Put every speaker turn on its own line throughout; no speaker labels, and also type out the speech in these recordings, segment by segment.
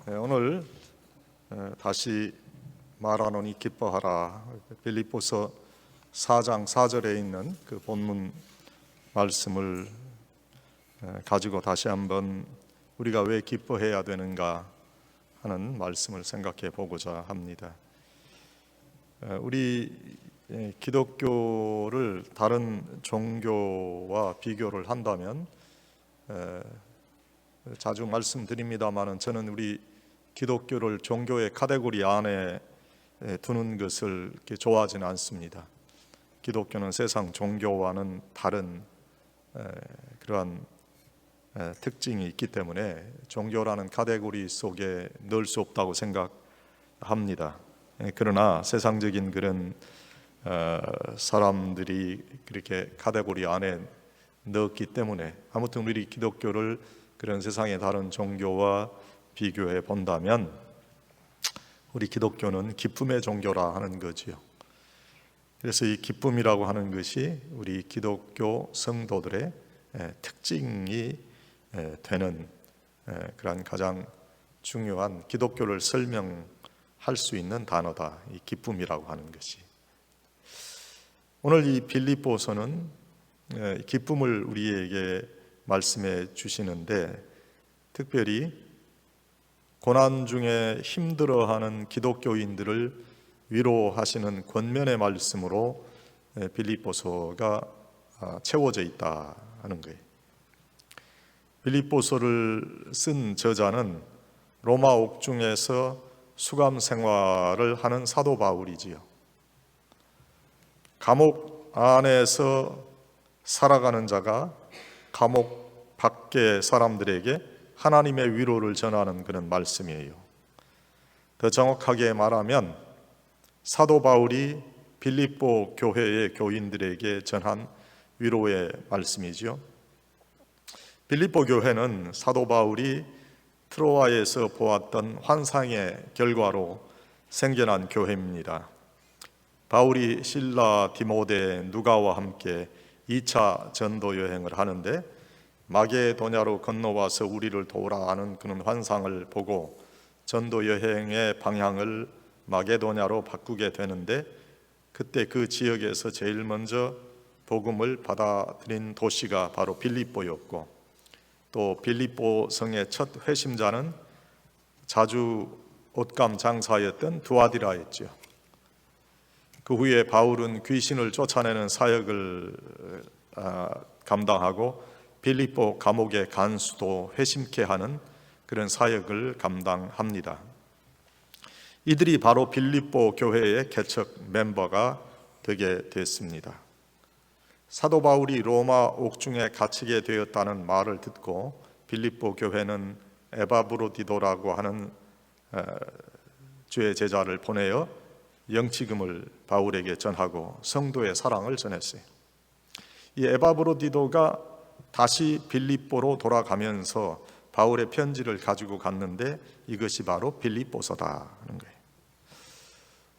오늘 다시 말하노니 기뻐하라, 빌립보서 4장 4절에 있는 그 본문 말씀을 가지고 다시 한번 우리가 왜 기뻐해야 되는가 하는 말씀을 생각해 보고자 합니다. 우리 기독교를 다른 종교와 비교를 한다면 자주 말씀드립니다마는 저는 우리 기독교를 종교의 카테고리 안에 두는 것을 좋아하지는 않습니다. 기독교는 세상 종교와는 다른 그러한 특징이 있기 때문에 종교라는 카테고리 속에 넣을 수 없다고 생각합니다. 그러나 세상적인 그런 사람들이 그렇게 카테고리 안에 넣었기 때문에 아무튼 우리 기독교를 그런 세상의 다른 종교와 비교해 본다면 우리 기독교는 기쁨의 종교라 하는 거지요. 그래서 이 기쁨이라고 하는 것이 우리 기독교 성도들의 특징이 되는 그런 가장 중요한 기독교를 설명할 수 있는 단어다. 이 기쁨이라고 하는 것이. 오늘 이 빌립보서는 기쁨을 우리에게 말씀해 주시는데 특별히 고난 중에 힘들어하는 기독교인들을 위로하시는 권면의 말씀으로 빌립보서가 채워져 있다 하는 거예요. 빌립보서를 쓴 저자는 로마 옥중에서 수감 생활을 하는 사도 바울이지요. 감옥 안에서 살아가는 자가 감옥 밖의 사람들에게 하나님의 위로를 전하는 그런 말씀이에요. 더 정확하게 말하면 사도 바울이 빌립보 교회의 교인들에게 전한 위로의 말씀이지요. 빌립보 교회는 사도 바울이 트로아에서 보았던 환상의 결과로 생겨난 교회입니다. 바울이 실라, 디모데, 누가와 함께 2차 전도 여행을 하는데 마게도냐로 건너와서 우리를 도우라 하는 그런 환상을 보고 전도 여행의 방향을 마게도냐로 바꾸게 되는데 그때 그 지역에서 제일 먼저 복음을 받아들인 도시가 바로 빌립보였고 또 빌립보 성의 첫 회심자는 자주 옷감 장사였던 두아디라였죠. 그 후에 바울은 귀신을 쫓아내는 사역을 감당하고 빌립보 감옥의 간수도 회심케 하는 그런 사역을 감당합니다. 이들이 바로 빌립보 교회의 개척 멤버가 되게 됐습니다. 사도 바울이 로마 옥중에 갇히게 되었다는 말을 듣고 빌립보 교회는 에바브로디도라고 하는 주의 제자를 보내어 영치금을 바울에게 전하고 성도의 사랑을 전했어요. 이 에바브로디도가 다시 빌립보로 돌아가면서 바울의 편지를 가지고 갔는데 이것이 바로 빌립보서다 하는 거예요.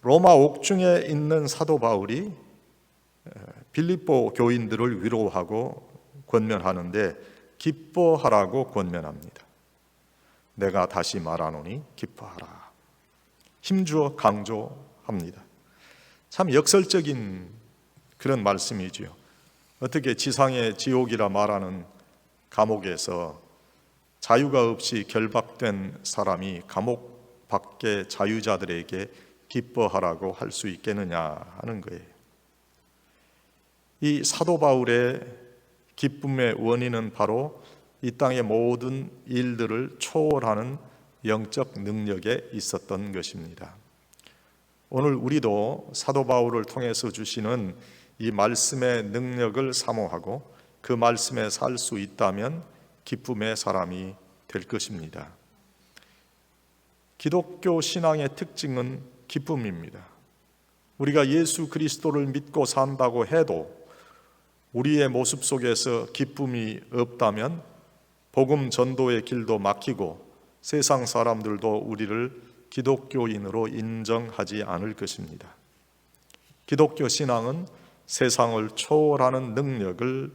로마 옥중에 있는 사도 바울이 빌립보 교인들을 위로하고 권면하는데 기뻐하라고 권면합니다. 내가 다시 말하노니 기뻐하라. 힘주어 강조합니다. 참 역설적인 그런 말씀이지요. 어떻게 지상의 지옥이라 말하는 감옥에서 자유가 없이 결박된 사람이 감옥 밖의 자유자들에게 기뻐하라고 할 수 있겠느냐 하는 거예요. 이 사도 바울의 기쁨의 원인은 바로 이 땅의 모든 일들을 초월하는 영적 능력에 있었던 것입니다. 오늘 우리도 사도 바울을 통해서 주시는 이 말씀의 능력을 사모하고 그 말씀에 살 수 있다면 기쁨의 사람이 될 것입니다. 기독교 신앙의 특징은 기쁨입니다. 우리가 예수 그리스도를 믿고 산다고 해도 우리의 모습 속에서 기쁨이 없다면 복음 전도의 길도 막히고 세상 사람들도 우리를 기독교인으로 인정하지 않을 것입니다. 기독교 신앙은 세상을 초월하는 능력을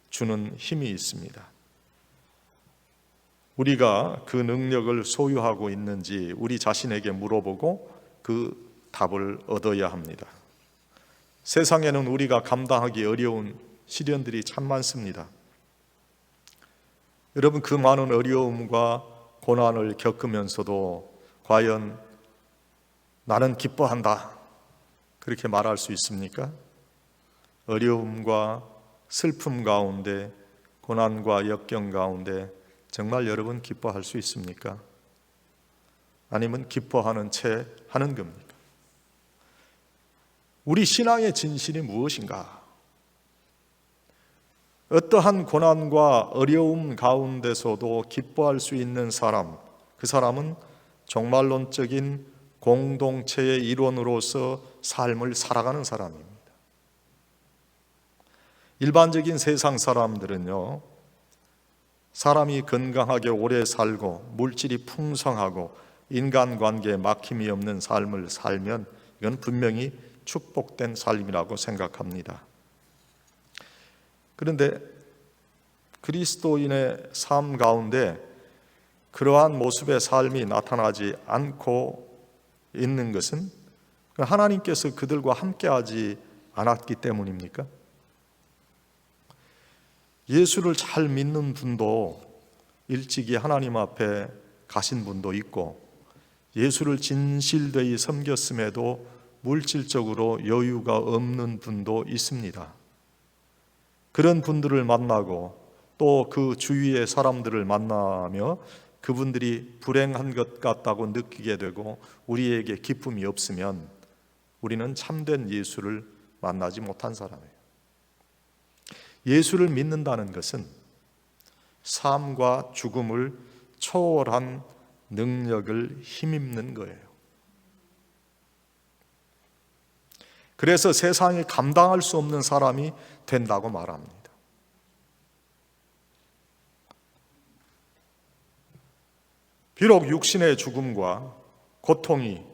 주는 힘이 있습니다. 우리가 그 능력을 소유하고 있는지 우리 자신에게 물어보고 그 답을 얻어야 합니다. 세상에는 우리가 감당하기 어려운 시련들이 참 많습니다. 여러분, 그 많은 어려움과 고난을 겪으면서도 과연 나는 기뻐한다, 그렇게 말할 수 있습니까? 어려움과 슬픔 가운데, 고난과 역경 가운데 정말 여러분 기뻐할 수 있습니까? 아니면 기뻐하는 채 하는 겁니까? 우리 신앙의 진실이 무엇인가? 어떠한 고난과 어려움 가운데서도 기뻐할 수 있는 사람, 그 사람은 종말론적인 공동체의 일원으로서 삶을 살아가는 사람입니다. 일반적인 세상 사람들은요, 사람이 건강하게 오래 살고 물질이 풍성하고 인간관계에 막힘이 없는 삶을 살면 이건 분명히 축복된 삶이라고 생각합니다. 그런데 그리스도인의 삶 가운데 그러한 모습의 삶이 나타나지 않고 있는 것은 하나님께서 그들과 함께하지 않았기 때문입니까? 예수를 잘 믿는 분도 일찍이 하나님 앞에 가신 분도 있고, 예수를 진실되이 섬겼음에도 물질적으로 여유가 없는 분도 있습니다. 그런 분들을 만나고 또 그 주위의 사람들을 만나며 그분들이 불행한 것 같다고 느끼게 되고 우리에게 기쁨이 없으면 우리는 참된 예수를 만나지 못한 사람이에요. 예수를 믿는다는 것은 삶과 죽음을 초월한 능력을 힘입는 거예요. 그래서 세상이 감당할 수 없는 사람이 된다고 말합니다. 비록 육신의 죽음과 고통이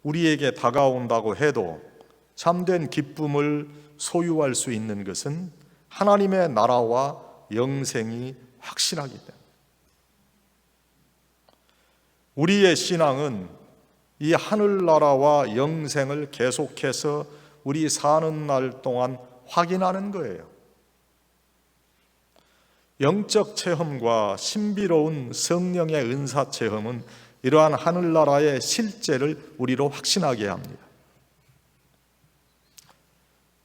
우리에게 다가온다고 해도 참된 기쁨을 소유할 수 있는 것은 하나님의 나라와 영생이 확실하기 때문에, 우리의 신앙은 이 하늘나라와 영생을 계속해서 우리 사는 날 동안 확인하는 거예요. 영적 체험과 신비로운 성령의 은사 체험은 이러한 하늘나라의 실제를 우리로 확신하게 합니다.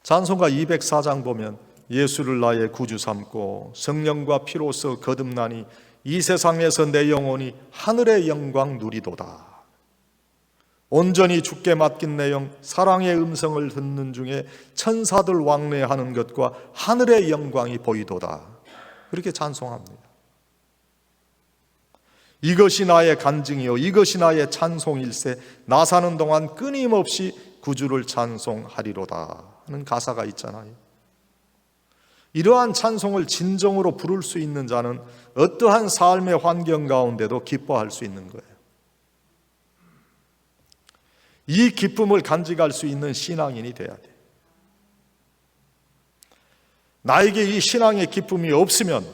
찬송가 204장 보면 예수를 나의 구주 삼고 성령과 피로써 거듭나니 이 세상에서 내 영혼이 하늘의 영광 누리도다. 온전히 주께 맡긴 내 영 사랑의 음성을 듣는 중에 천사들 왕래하는 것과 하늘의 영광이 보이도다. 그렇게 찬송합니다. 이것이 나의 간증이요 이것이 나의 찬송일세, 나 사는 동안 끊임없이 구주를 찬송하리로다 하는 가사가 있잖아요. 이러한 찬송을 진정으로 부를 수 있는 자는 어떠한 삶의 환경 가운데도 기뻐할 수 있는 거예요. 이 기쁨을 간직할 수 있는 신앙인이 돼야 돼. 나에게 이 신앙의 기쁨이 없으면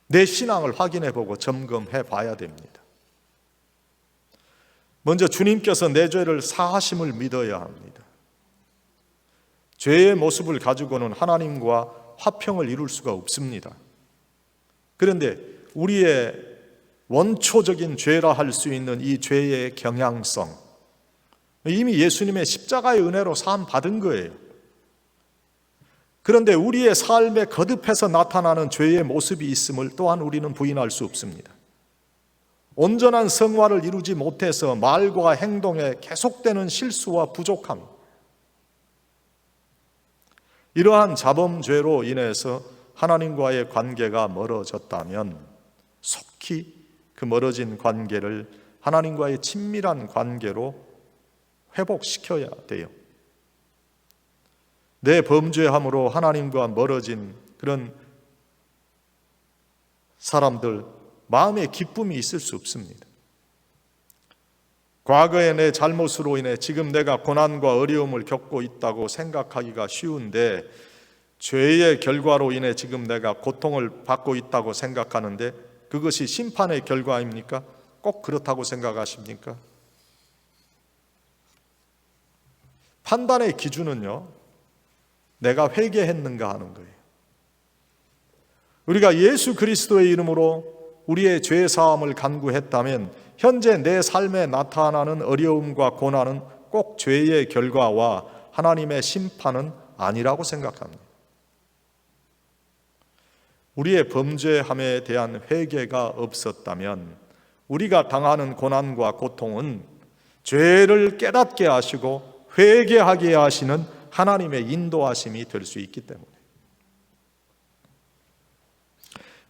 내 신앙을 확인해보고 점검해 봐야 됩니다. 먼저 주님께서 내 죄를 사하심을 믿어야 합니다. 죄의 모습을 가지고는 하나님과 화평을 이룰 수가 없습니다. 그런데 우리의 원초적인 죄라 할 수 있는 이 죄의 경향성, 이미 예수님의 십자가의 은혜로 사함 받은 거예요. 그런데 우리의 삶에 거듭해서 나타나는 죄의 모습이 있음을 또한 우리는 부인할 수 없습니다. 온전한 성화를 이루지 못해서 말과 행동에 계속되는 실수와 부족함, 이러한 자범죄로 인해서 하나님과의 관계가 멀어졌다면 속히 그 멀어진 관계를 하나님과의 친밀한 관계로 회복시켜야 돼요. 내 범죄함으로 하나님과 멀어진 그런 사람들 마음에 기쁨이 있을 수 없습니다. 과거의 내 잘못으로 인해 지금 내가 고난과 어려움을 겪고 있다고 생각하기가 쉬운데, 죄의 결과로 인해 지금 내가 고통을 받고 있다고 생각하는데 그것이 심판의 결과입니까? 꼭 그렇다고 생각하십니까? 판단의 기준은요, 내가 회개했는가 하는 거예요. 우리가 예수 그리스도의 이름으로 우리의 죄 사함을 간구했다면 현재 내 삶에 나타나는 어려움과 고난은 꼭 죄의 결과와 하나님의 심판은 아니라고 생각합니다. 우리의 범죄함에 대한 회개가 없었다면 우리가 당하는 고난과 고통은 죄를 깨닫게 하시고 회개하게 하시는 하나님의 인도하심이 될 수 있기 때문에,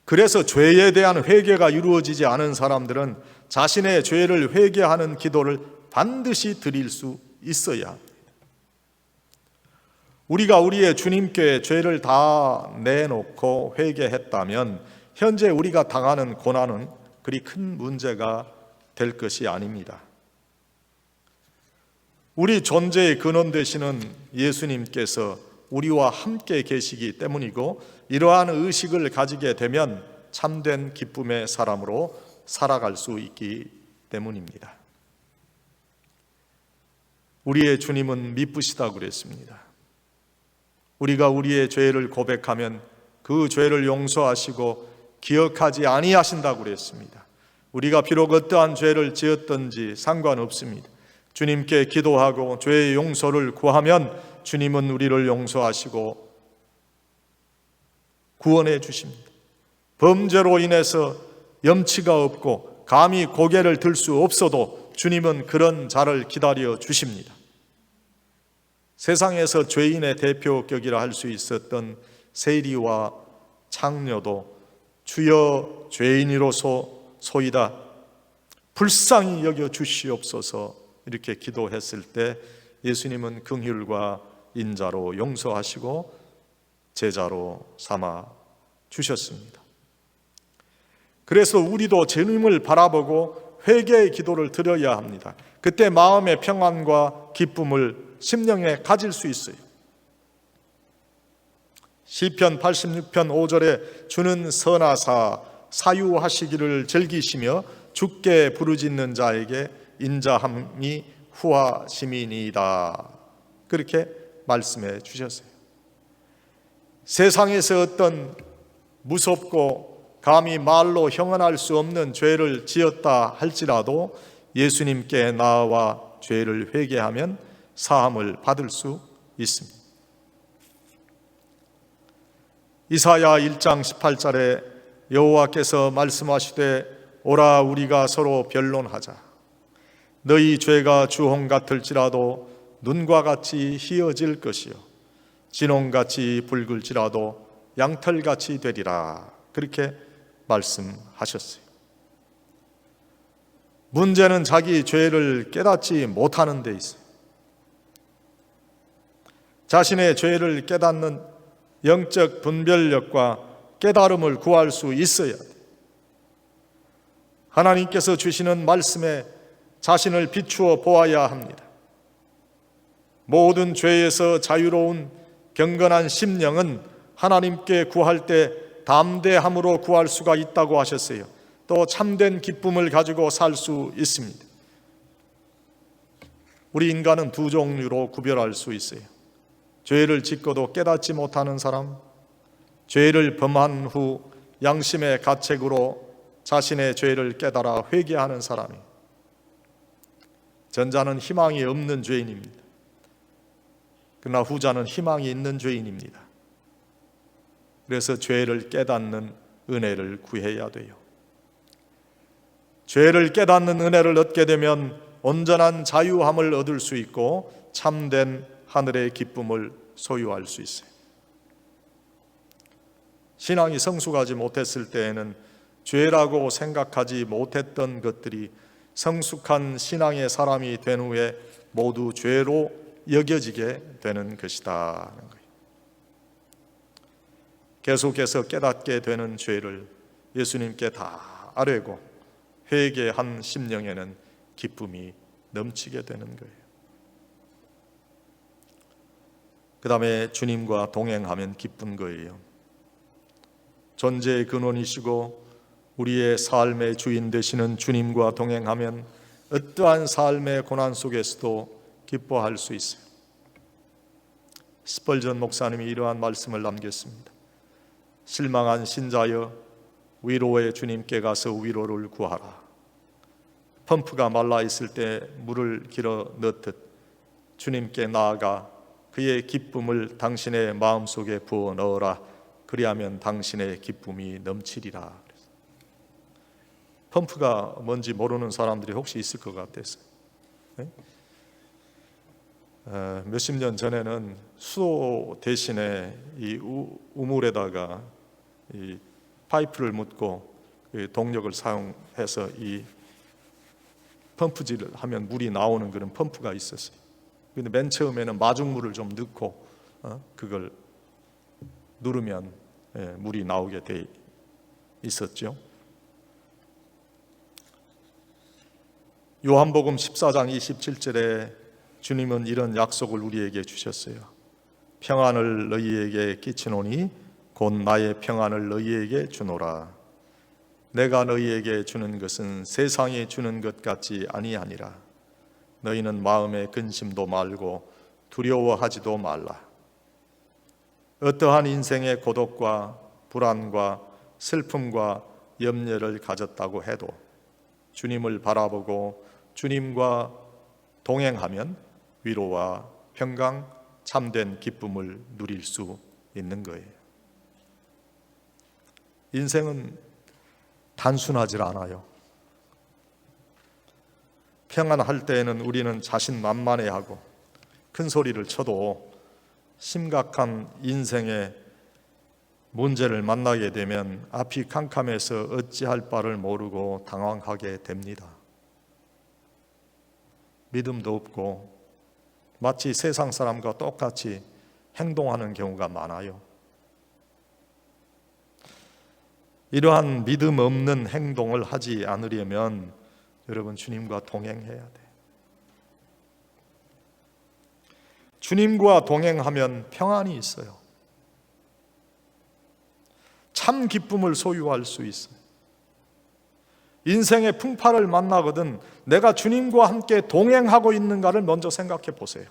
그래서 죄에 대한 회개가 이루어지지 않은 사람들은 자신의 죄를 회개하는 기도를 반드시 드릴 수 있어야 합니다. 우리가 우리의 주님께 죄를 다 내놓고 회개했다면 현재 우리가 당하는 고난은 그리 큰 문제가 될 것이 아닙니다. 우리 존재의 근원 되시는 예수님께서 우리와 함께 계시기 때문이고, 이러한 의식을 가지게 되면 참된 기쁨의 사람으로 살아갈 수 있기 때문입니다. 우리의 주님은 미쁘시다고 그랬습니다. 우리가 우리의 죄를 고백하면 그 죄를 용서하시고 기억하지 아니하신다고 그랬습니다. 우리가 비록 어떠한 죄를 지었든지 상관없습니다. 주님께 기도하고 죄의 용서를 구하면 주님은 우리를 용서하시고 구원해 주십니다. 범죄로 인해서 염치가 없고 감히 고개를 들 수 없어도 주님은 그런 자를 기다려 주십니다. 세상에서 죄인의 대표격이라 할 수 있었던 세리와 창녀도 주여 죄인이로소이다 불쌍히 여겨 주시옵소서 이렇게 기도했을 때 예수님은 긍휼과 인자로 용서하시고 제자로 삼아 주셨습니다. 그래서 우리도 주님을 바라보고 회개의 기도를 드려야 합니다. 그때 마음의 평안과 기쁨을 심령에 가질 수 있어요. 시편 86편 5절에 주는 선하사 사유하시기를 즐기시며 주께 부르짖는 자에게 인자함이 후하심이니이다, 그렇게 말씀해 주셨어요. 세상에서 어떤 무섭고 감히 말로 형언할 수 없는 죄를 지었다 할지라도 예수님께 나아와 죄를 회개하면 사함을 받을 수 있습니다. 이사야 1장 18절에 여호와께서 말씀하시되 오라 우리가 서로 변론하자. 너희 죄가 주홍 같을지라도 눈과 같이 희어질 것이요 진홍같이 붉을지라도 양털같이 되리라, 그렇게 말씀하셨어요. 문제는 자기 죄를 깨닫지 못하는 데 있어요. 자신의 죄를 깨닫는 영적 분별력과 깨달음을 구할 수 있어야 돼요. 하나님께서 주시는 말씀에 자신을 비추어 보아야 합니다. 모든 죄에서 자유로운 경건한 심령은 하나님께 구할 때 담대함으로 구할 수가 있다고 하셨어요. 또 참된 기쁨을 가지고 살 수 있습니다. 우리 인간은 두 종류로 구별할 수 있어요. 죄를 짓고도 깨닫지 못하는 사람, 죄를 범한 후 양심의 가책으로 자신의 죄를 깨달아 회개하는 사람이, 전자는 희망이 없는 죄인입니다. 그러나 후자는 희망이 있는 죄인입니다. 그래서 죄를 깨닫는 은혜를 구해야 돼요. 죄를 깨닫는 은혜를 얻게 되면 온전한 자유함을 얻을 수 있고 참된 하늘의 기쁨을 소유할 수 있어요. 신앙이 성숙하지 못했을 때에는 죄라고 생각하지 못했던 것들이 성숙한 신앙의 사람이 된 후에 모두 죄로 여겨지게 되는 것이다. 계속해서 깨닫게 되는 죄를 예수님께 다 아뢰고 회개한 심령에는 기쁨이 넘치게 되는 거예요. 그 다음에 주님과 동행하면 기쁜 거예요. 존재의 근원이시고 우리의 삶의 주인 되시는 주님과 동행하면 어떠한 삶의 고난 속에서도 기뻐할 수 있어요. 스펄전 목사님이 이러한 말씀을 남겼습니다. 실망한 신자여, 위로의 주님께 가서 위로를 구하라. 펌프가 말라 있을 때 물을 길어 넣듯 주님께 나아가 그의 기쁨을 당신의 마음속에 부어 넣어라. 그리하면 당신의 기쁨이 넘치리라. 펌프가 뭔지 모르는 사람들이 혹시 있을 것 같았어요. 몇십 년 전에는 수도 대신에 이 우물에다가 이 파이프를 묻고 동력을 사용해서 이 펌프질을 하면 물이 나오는 그런 펌프가 있었어요. 근데 맨 처음에는 마중물을 좀 넣고 그걸 누르면 물이 나오게 돼 있었죠. 요한복음 14장 27절에 주님은 이런 약속을 우리에게 주셨어요. 평안을 너희에게 끼치노니 곧 나의 평안을 너희에게 주노라. 내가 너희에게 주는 것은 세상이 주는 것 같지 아니하니라. 너희는 마음에 근심도 말고 두려워하지도 말라. 어떠한 인생의 고독과 불안과 슬픔과 염려를 가졌다고 해도 주님을 바라보고 주님과 동행하면 위로와 평강, 참된 기쁨을 누릴 수 있는 거예요. 인생은 단순하지 않아요. 평안할 때에는 우리는 자신만만해하고 큰 소리를 쳐도 심각한 인생의 문제를 만나게 되면 앞이 캄캄해서 어찌할 바를 모르고 당황하게 됩니다. 믿음도 없고 마치 세상 사람과 똑같이 행동하는 경우가 많아요. 이러한 믿음 없는 행동을 하지 않으려면 여러분 주님과 동행해야 돼요. 주님과 동행하면 평안이 있어요. 참 기쁨을 소유할 수 있어요. 인생의 풍파를 만나거든 내가 주님과 함께 동행하고 있는가를 먼저 생각해 보세요.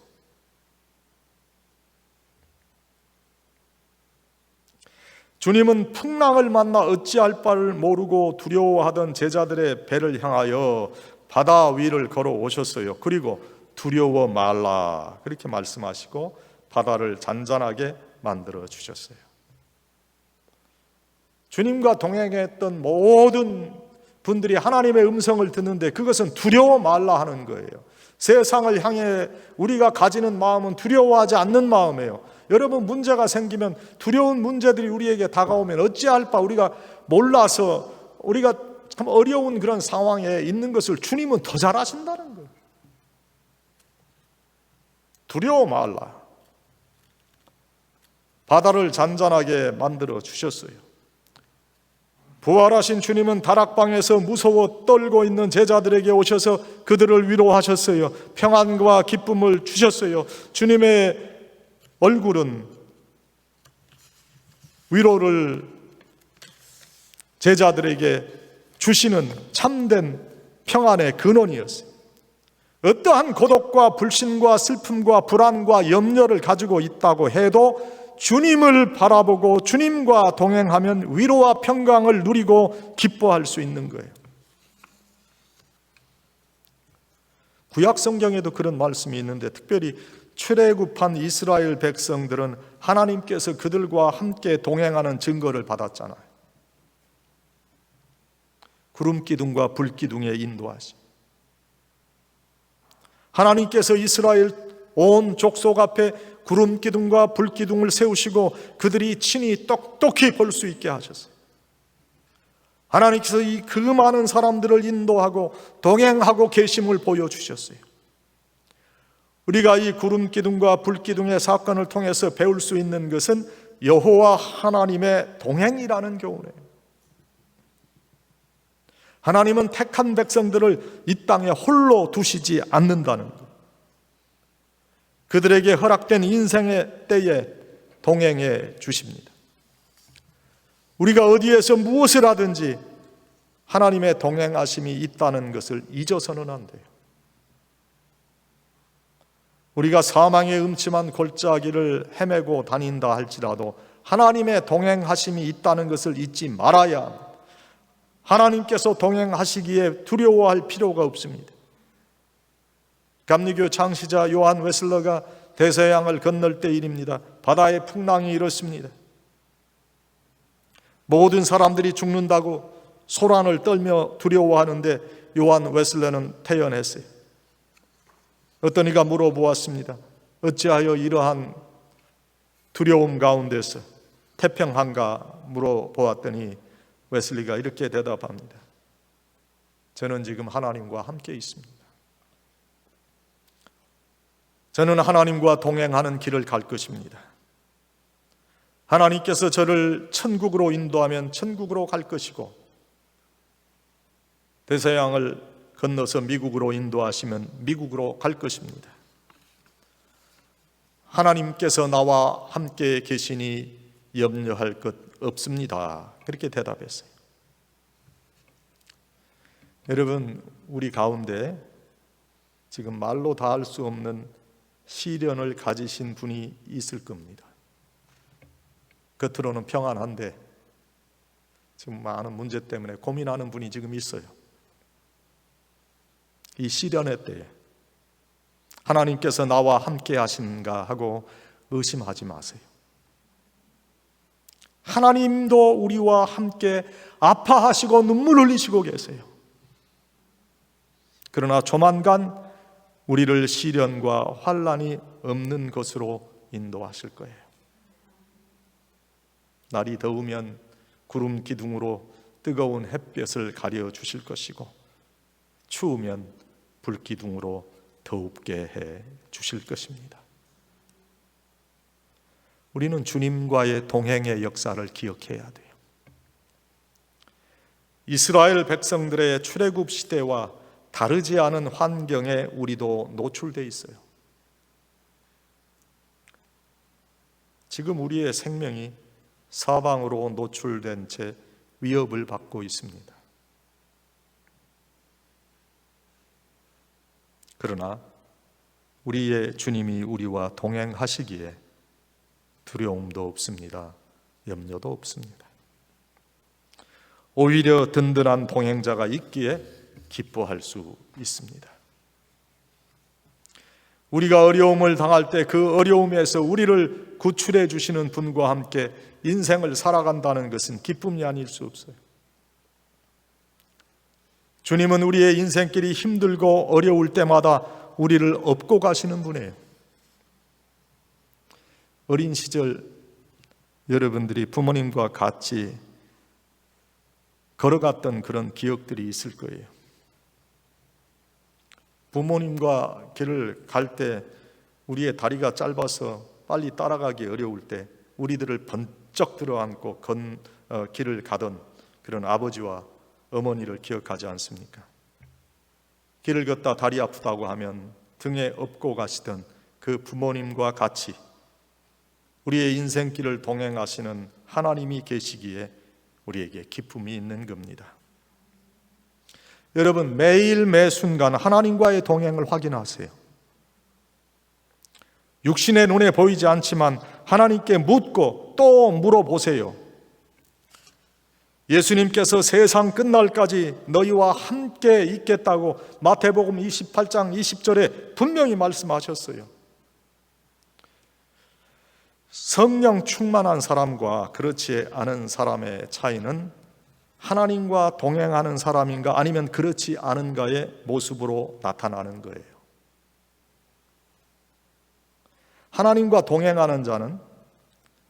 주님은 풍랑을 만나 어찌할 바를 모르고 두려워하던 제자들의 배를 향하여 바다 위를 걸어오셨어요. 그리고 두려워 말라 그렇게 말씀하시고 바다를 잔잔하게 만들어 주셨어요. 주님과 동행했던 모든 분들이 하나님의 음성을 듣는데 그것은 두려워 말라 하는 거예요. 세상을 향해 우리가 가지는 마음은 두려워하지 않는 마음이에요. 여러분 문제가 생기면 두려운 문제들이 우리에게 다가오면 어찌할 바 우리가 몰라서 우리가 참 어려운 그런 상황에 있는 것을 주님은 더 잘 아신다는 거예요. 두려워 말라. 바다를 잔잔하게 만들어 주셨어요. 부활하신 주님은 다락방에서 무서워 떨고 있는 제자들에게 오셔서 그들을 위로하셨어요. 평안과 기쁨을 주셨어요. 주님의 얼굴은 위로를 제자들에게 주시는 참된 평안의 근원이었어요. 어떠한 고독과 불신과 슬픔과 불안과 염려를 가지고 있다고 해도 주님을 바라보고 주님과 동행하면 위로와 평강을 누리고 기뻐할 수 있는 거예요. 구약 성경에도 그런 말씀이 있는데 특별히 출애굽한 이스라엘 백성들은 하나님께서 그들과 함께 동행하는 증거를 받았잖아요. 구름 기둥과 불 기둥에 인도하시. 하나님께서 이스라엘 온 족속 앞에 구름 기둥과 불 기둥을 세우시고 그들이 친히 똑똑히 볼 수 있게 하셨어요. 하나님께서 이 그 많은 사람들을 인도하고 동행하고 계심을 보여주셨어요. 우리가 이 구름 기둥과 불 기둥의 사건을 통해서 배울 수 있는 것은 여호와 하나님의 동행이라는 교훈이에요. 하나님은 택한 백성들을 이 땅에 홀로 두시지 않는다는 것. 그들에게 허락된 인생의 때에 동행해 주십니다. 우리가 어디에서 무엇을 하든지 하나님의 동행하심이 있다는 것을 잊어서는 안 돼요. 우리가 사망의 음침한 골짜기를 헤매고 다닌다 할지라도 하나님의 동행하심이 있다는 것을 잊지 말아야 합니다. 하나님께서 동행하시기에 두려워할 필요가 없습니다. 감리교 창시자 요한 웨슬러가 대서양을 건널 때 일입니다. 바다의 풍랑이 일었습니다. 모든 사람들이 죽는다고 소란을 떨며 두려워하는데 요한 웨슬러는 태연했어요. 어떤 이가 물어보았습니다. 어찌하여 이러한 두려움 가운데서 태평한가 물어보았더니 웨슬리가 이렇게 대답합니다. 저는 지금 하나님과 함께 있습니다. 저는 하나님과 동행하는 길을 갈 것입니다. 하나님께서 저를 천국으로 인도하면 천국으로 갈 것이고, 대서양을 건너서 미국으로 인도하시면 미국으로 갈 것입니다. 하나님께서 나와 함께 계시니 염려할 것 없습니다. 그렇게 대답했어요. 여러분, 우리 가운데 지금 말로 다 할 수 없는 시련을 가지신 분이 있을 겁니다. 겉으로는 평안한데 지금 많은 문제 때문에 고민하는 분이 지금 있어요. 이 시련의 때에 하나님께서 나와 함께 하신가 하고 의심하지 마세요. 하나님도 우리와 함께 아파하시고 눈물 흘리시고 계세요. 그러나 조만간 우리를 시련과 환난이 없는 것으로 인도하실 거예요. 날이 더우면 구름 기둥으로 뜨거운 햇볕을 가려 주실 것이고, 추우면 불 기둥으로 더웁게 해 주실 것입니다. 우리는 주님과의 동행의 역사를 기억해야 돼요. 이스라엘 백성들의 출애굽 시대와 다르지 않은 환경에 우리도 노출되어 있어요. 지금 우리의 생명이 사방으로 노출된 채 위협을 받고 있습니다. 그러나 우리의 주님이 우리와 동행하시기에 두려움도 없습니다. 염려도 없습니다. 오히려 든든한 동행자가 있기에 기뻐할 수 있습니다. 우리가 어려움을 당할 때 그 어려움에서 우리를 구출해 주시는 분과 함께 인생을 살아간다는 것은 기쁨이 아닐 수 없어요. 주님은 우리의 인생길이 힘들고 어려울 때마다 우리를 업고 가시는 분이에요. 어린 시절 여러분들이 부모님과 같이 걸어갔던 그런 기억들이 있을 거예요. 부모님과 길을 갈 때 우리의 다리가 짧아서 빨리 따라가기 어려울 때 우리들을 번쩍 들어안고 길을 가던 그런 아버지와 어머니를 기억하지 않습니까? 길을 걷다 다리 아프다고 하면 등에 업고 가시던 그 부모님과 같이 우리의 인생길을 동행하시는 하나님이 계시기에 우리에게 기쁨이 있는 겁니다. 여러분, 매일 매 순간 하나님과의 동행을 확인하세요. 육신의 눈에 보이지 않지만 하나님께 묻고 또 물어보세요. 예수님께서 세상 끝날까지 너희와 함께 있겠다고 마태복음 28장 20절에 분명히 말씀하셨어요. 성령 충만한 사람과 그렇지 않은 사람의 차이는 하나님과 동행하는 사람인가 아니면 그렇지 않은가의 모습으로 나타나는 거예요. 하나님과 동행하는 자는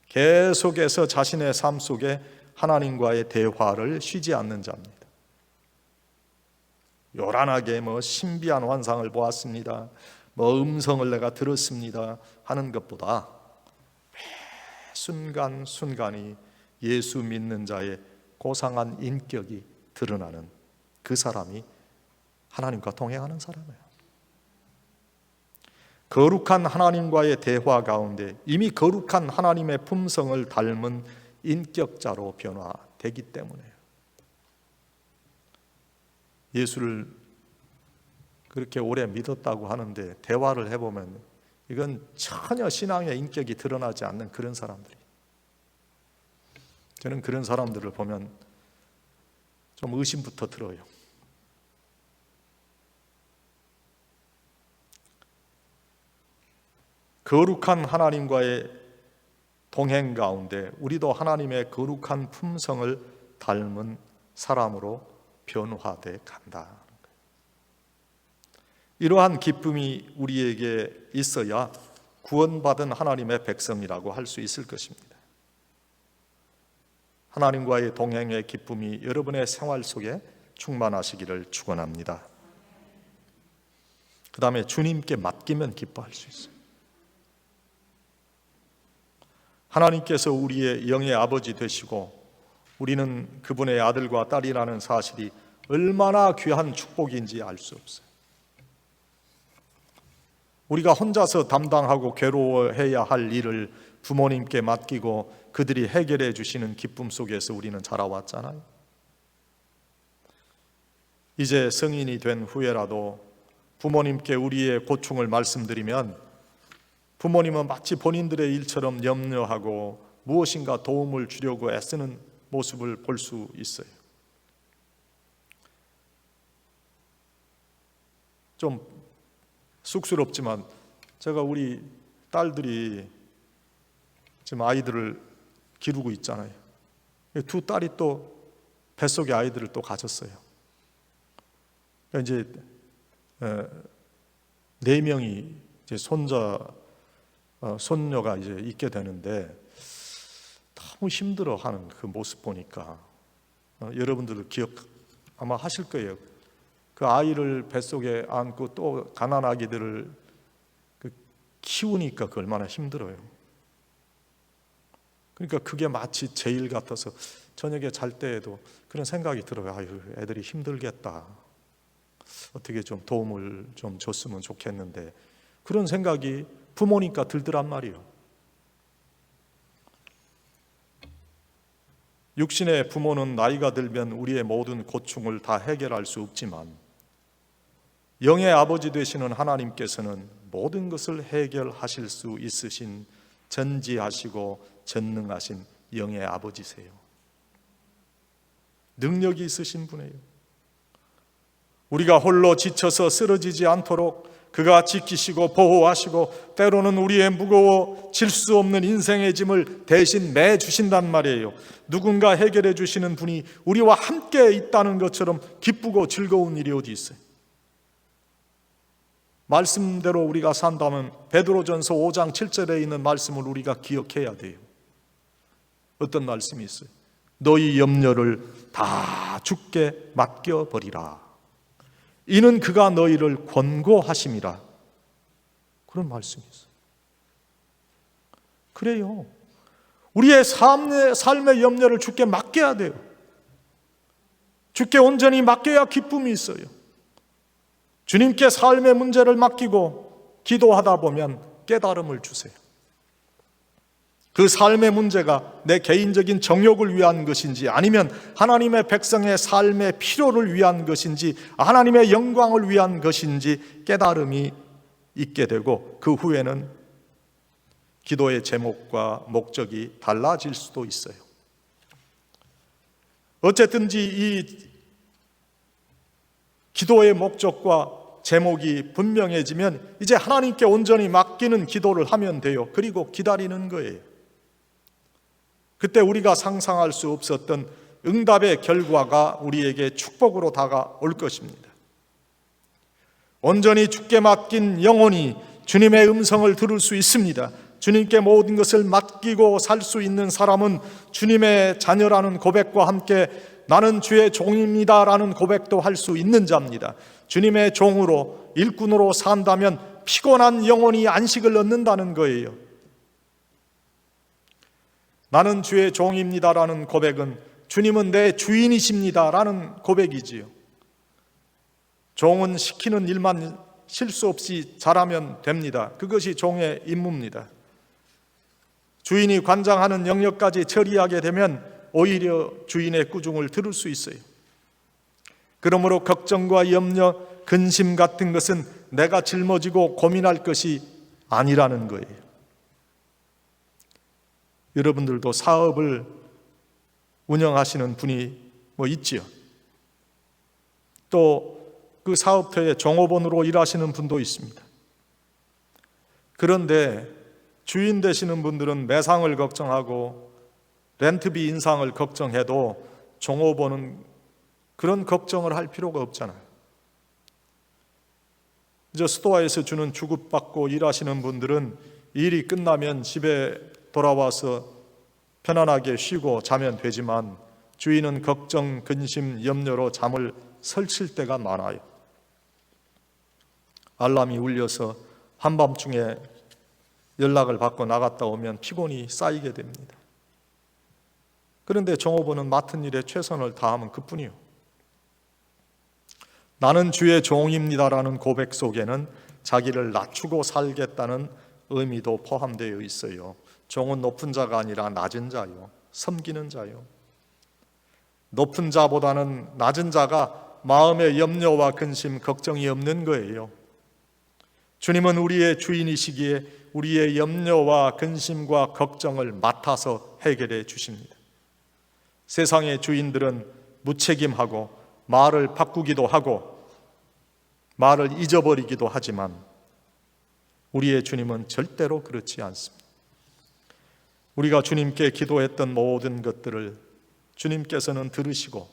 계속해서 자신의 삶 속에 하나님과의 대화를 쉬지 않는 자입니다. 요란하게 신비한 환상을 보았습니다, 음성을 내가 들었습니다 하는 것보다 매 순간순간이 예수 믿는 자의 고상한 인격이 드러나는 그 사람이 하나님과 동행하는 사람이에요. 거룩한 하나님과의 대화 가운데 이미 거룩한 하나님의 품성을 닮은 인격자로 변화되기 때문에요. 예수를 그렇게 오래 믿었다고 하는데 대화를 해보면 이건 전혀 신앙의 인격이 드러나지 않는 그런 사람들이. 저는 그런 사람들을 보면 좀 의심부터 들어요. 거룩한 하나님과의 동행 가운데 우리도 하나님의 거룩한 품성을 닮은 사람으로 변화돼 간다. 이러한 기쁨이 우리에게 있어야 구원받은 하나님의 백성이라고 할 수 있을 것입니다. 하나님과의 동행의 기쁨이 여러분의 생활 속에 충만하시기를 축원합니다. 그 다음에 주님께 맡기면 기뻐할 수 있어요. 하나님께서 우리의 영의 아버지 되시고 우리는 그분의 아들과 딸이라는 사실이 얼마나 귀한 축복인지 알 수 없어요. 우리가 혼자서 담당하고 괴로워해야 할 일을 부모님께 맡기고 그들이 해결해 주시는 기쁨 속에서 우리는 자라왔잖아요. 이제 성인이 된 후에라도 부모님께 우리의 고충을 말씀드리면 부모님은 마치 본인들의 일처럼 염려하고 무엇인가 도움을 주려고 애쓰는 모습을 볼 수 있어요. 좀 쑥스럽지만 제가 우리 딸들이 지금 아이들을 기르고 있잖아요. 두 딸이 또 뱃속에 아이들을 또 가졌어요. 이제 4명이 이제 손녀가 이제 있게 되는데 너무 힘들어하는 그 모습 보니까 여러분들도 기억 아마 하실 거예요. 그 아이를 뱃속에 안고 또 가난 아기들을 키우니까 그 얼마나 힘들어요. 그러니까 그게 마치 제 일 같아서 저녁에 잘 때에도 그런 생각이 들어요. 아유, 애들이 힘들겠다. 어떻게 좀 도움을 좀 줬으면 좋겠는데 그런 생각이 부모니까 들더란 말이에요. 육신의 부모는 나이가 들면 우리의 모든 고충을 다 해결할 수 없지만 영의 아버지 되시는 하나님께서는 모든 것을 해결하실 수 있으신 전지하시고 전능하신 영의 아버지세요. 능력이 있으신 분이에요. 우리가 홀로 지쳐서 쓰러지지 않도록 그가 지키시고 보호하시고 때로는 우리의 무거워질 수 없는 인생의 짐을 대신 매주신단 말이에요. 누군가 해결해 주시는 분이 우리와 함께 있다는 것처럼 기쁘고 즐거운 일이 어디 있어요? 말씀대로 우리가 산다면 베드로전서 5장 7절에 있는 말씀을 우리가 기억해야 돼요. 어떤 말씀이 있어요? 너희 염려를 다 주께 맡겨버리라. 이는 그가 너희를 권고하심이라. 그런 말씀이 있어요. 그래요. 우리의 삶의 염려를 주께 맡겨야 돼요. 주께 온전히 맡겨야 기쁨이 있어요. 주님께 삶의 문제를 맡기고 기도하다 보면 깨달음을 주세요. 그 삶의 문제가 내 개인적인 정욕을 위한 것인지 아니면 하나님의 백성의 삶의 필요를 위한 것인지 하나님의 영광을 위한 것인지 깨달음이 있게 되고 그 후에는 기도의 제목과 목적이 달라질 수도 있어요. 어쨌든지 이 기도의 목적과 제목이 분명해지면 이제 하나님께 온전히 맡기는 기도를 하면 돼요. 그리고 기다리는 거예요. 그때 우리가 상상할 수 없었던 응답의 결과가 우리에게 축복으로 다가올 것입니다. 온전히 주께 맡긴 영혼이 주님의 음성을 들을 수 있습니다. 주님께 모든 것을 맡기고 살 수 있는 사람은 주님의 자녀라는 고백과 함께 나는 주의 종입니다라는 고백도 할 수 있는 자입니다. 주님의 종으로 일꾼으로 산다면 피곤한 영혼이 안식을 얻는다는 거예요. 나는 주의 종입니다라는 고백은 주님은 내 주인이십니다라는 고백이지요. 종은 시키는 일만 실수 없이 잘하면 됩니다. 그것이 종의 임무입니다. 주인이 관장하는 영역까지 처리하게 되면 오히려 주인의 꾸중을 들을 수 있어요. 그러므로 걱정과 염려, 근심 같은 것은 내가 짊어지고 고민할 것이 아니라는 거예요. 여러분들도 사업을 운영하시는 분이 있지요. 또 그 사업터에 종업원으로 일하시는 분도 있습니다. 그런데 주인 되시는 분들은 매상을 걱정하고 렌트비 인상을 걱정해도 종업원은 그런 걱정을 할 필요가 없잖아요. 이제 스토어에서 주는 주급받고 일하시는 분들은 일이 끝나면 집에 돌아와서 편안하게 쉬고 자면 되지만 주인은 걱정, 근심, 염려로 잠을 설칠 때가 많아요. 알람이 울려서 한밤중에 연락을 받고 나갔다 오면 피곤이 쌓이게 됩니다. 그런데 종업원은 맡은 일에 최선을 다하면 그뿐이요. 나는 주의 종입니다라는 고백 속에는 자기를 낮추고 살겠다는 의미도 포함되어 있어요. 종은 높은 자가 아니라 낮은 자요, 섬기는 자요. 높은 자보다는 낮은 자가 마음의 염려와 근심, 걱정이 없는 거예요. 주님은 우리의 주인이시기에 우리의 염려와 근심과 걱정을 맡아서 해결해 주십니다. 세상의 주인들은 무책임하고 말을 바꾸기도 하고 말을 잊어버리기도 하지만 우리의 주님은 절대로 그렇지 않습니다. 우리가 주님께 기도했던 모든 것들을 주님께서는 들으시고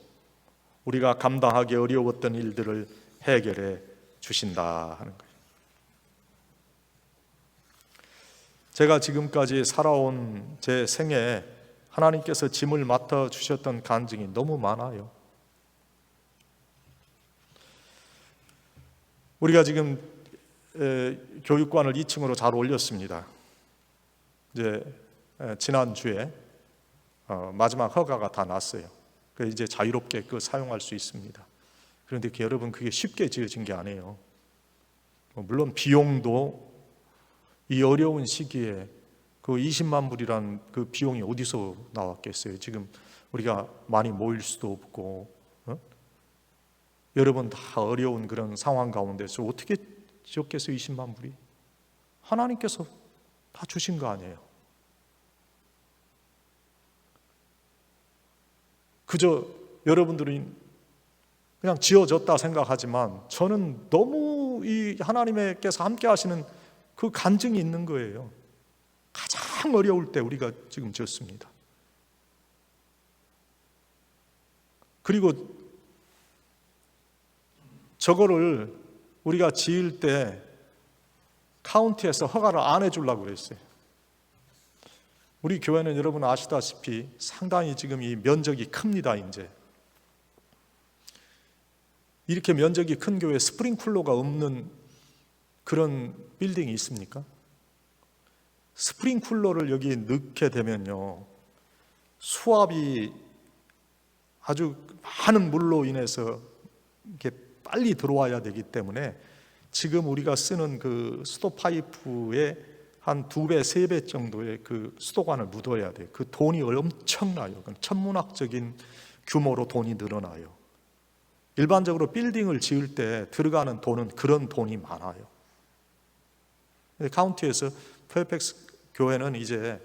우리가 감당하기 어려웠던 일들을 해결해 주신다 하는 거예요. 제가 지금까지 살아온 제 생에 하나님께서 짐을 맡아주셨던 간증이 너무 많아요. 우리가 지금 교육관을 2층으로 잘 올렸습니다. 이제 지난주에 마지막 허가가 다 났어요. 그래서 이제 자유롭게 사용할 수 있습니다. 그런데 여러분, 그게 쉽게 지어진 게 아니에요. 물론 비용도 이 어려운 시기에 그 20만 불이란 그 비용이 어디서 나왔겠어요? 지금 우리가 많이 모일 수도 없고, 여러분 다 어려운 그런 상황 가운데서 어떻게 지었겠어요? 20만 불이 하나님께서 다 주신 거 아니에요? 그저 여러분들이 그냥 지어졌다 생각하지만 저는 너무 이 하나님께서 함께 하시는 그 간증이 있는 거예요. 가장 어려울 때 우리가 지금 지었습니다. 그리고 저거를 우리가 지을 때 카운티에서 허가를 안 해주려고 그랬어요. 우리 교회는 여러분 아시다시피 상당히 지금 이 면적이 큽니다. 이제 이렇게 면적이 큰 교회에 스프링쿨러가 없는 그런 빌딩이 있습니까? 스프링쿨러를 여기 넣게 되면요, 수압이 아주 많은 물로 인해서 이렇게 빨리 들어와야 되기 때문에 지금 우리가 쓰는 그 수도 파이프에 한 2배, 3배 정도의 그 수도관을 묻어야 돼요. 그 돈이 엄청나요. 천문학적인 규모로 돈이 늘어나요. 일반적으로 빌딩을 지을 때 들어가는 돈은 그런 돈이 많아요. 카운티에서 페어팩스 교회는 이제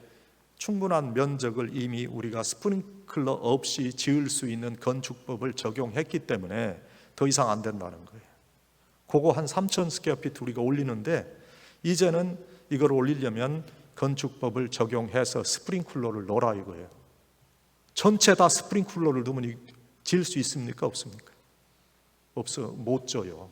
충분한 면적을 이미 우리가 스프링클러 없이 지을 수 있는 건축법을 적용했기 때문에 더 이상 안 된다는 거예요. 그거 한 3,000 스퀘어피트 우리가 올리는데 이제는 이걸 올리려면 건축법을 적용해서 스프링쿨러를 넣으라 이거예요. 전체 다 스프링쿨러를 넣으면 지을 수 있습니까? 없습니까? 못 져요.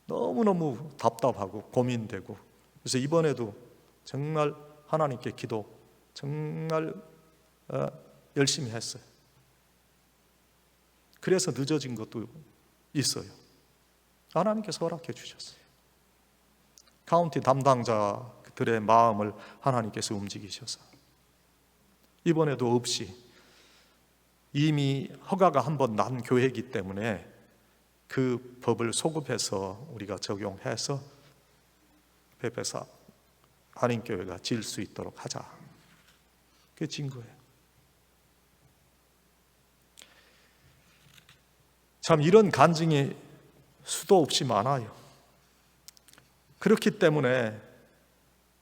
너무너무 답답하고 고민되고, 그래서 이번에도 정말 하나님께 기도 정말 열심히 했어요. 그래서 늦어진 것도 있어요. 하나님께서 허락해 주셨어요. 카운티 담당자들의 마음을 하나님께서 움직이셔서 이번에도 없이 이미 허가가 한번 난 교회이기 때문에 그 법을 소급해서 우리가 적용해서 베베사 한인교회가 지을 수 있도록 하자. 그게 진 거예요. 참 이런 간증이 수도 없이 많아요. 그렇기 때문에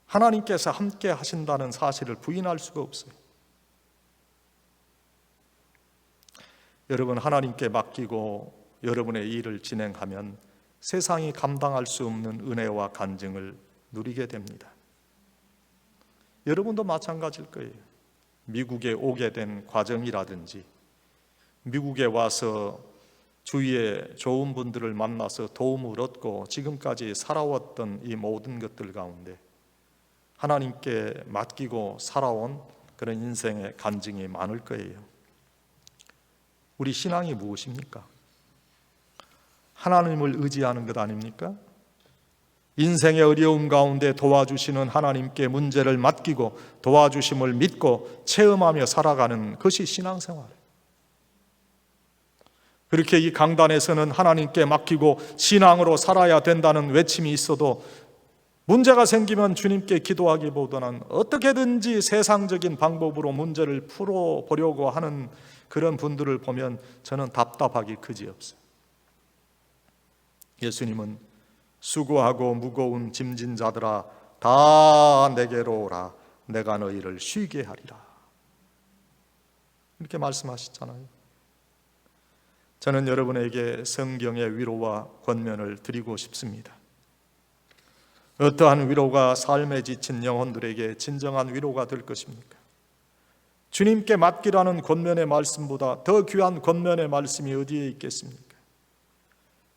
하나님께서 함께 하신다는 사실을 부인할 수가 없어요. 여러분, 하나님께 맡기고 여러분의 일을 진행하면 세상이 감당할 수 없는 은혜와 간증을 누리게 됩니다. 여러분도 마찬가지일 거예요. 미국에 오게 된 과정이라든지, 미국에 와서 주위에 좋은 분들을 만나서 도움을 얻고 지금까지 살아왔던 이 모든 것들 가운데 하나님께 맡기고 살아온 그런 인생의 간증이 많을 거예요. 우리 신앙이 무엇입니까? 하나님을 의지하는 것 아닙니까? 인생의 어려움 가운데 도와주시는 하나님께 문제를 맡기고 도와주심을 믿고 체험하며 살아가는 것이 신앙생활. 그렇게 이 강단에서는 하나님께 맡기고 신앙으로 살아야 된다는 외침이 있어도 문제가 생기면 주님께 기도하기보다는 어떻게든지 세상적인 방법으로 문제를 풀어보려고 하는 그런 분들을 보면 저는 답답하기 그지없어요. 예수님은 수고하고 무거운 짐진 자들아 다 내게로 오라 내가 너희를 쉬게 하리라 이렇게 말씀하셨잖아요. 저는 여러분에게 성경의 위로와 권면을 드리고 싶습니다. 어떠한 위로가 삶에 지친 영혼들에게 진정한 위로가 될 것입니까? 주님께 맡기라는 권면의 말씀보다 더 귀한 권면의 말씀이 어디에 있겠습니까?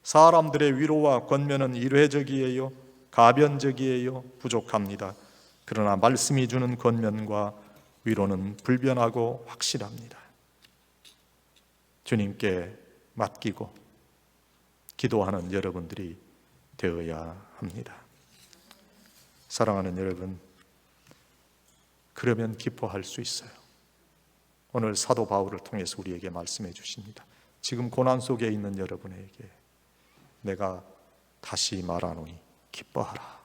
사람들의 위로와 권면은 일회적이에요, 가변적이에요, 부족합니다. 그러나 말씀이 주는 권면과 위로는 불변하고 확실합니다. 주님께 맡기고 기도하는 여러분들이 되어야 합니다. 사랑하는 여러분, 그러면 기뻐할 수 있어요. 오늘 사도 바울을 통해서 우리에게 말씀해 주십니다. 지금 고난 속에 있는 여러분에게 내가 다시 말하노니 기뻐하라.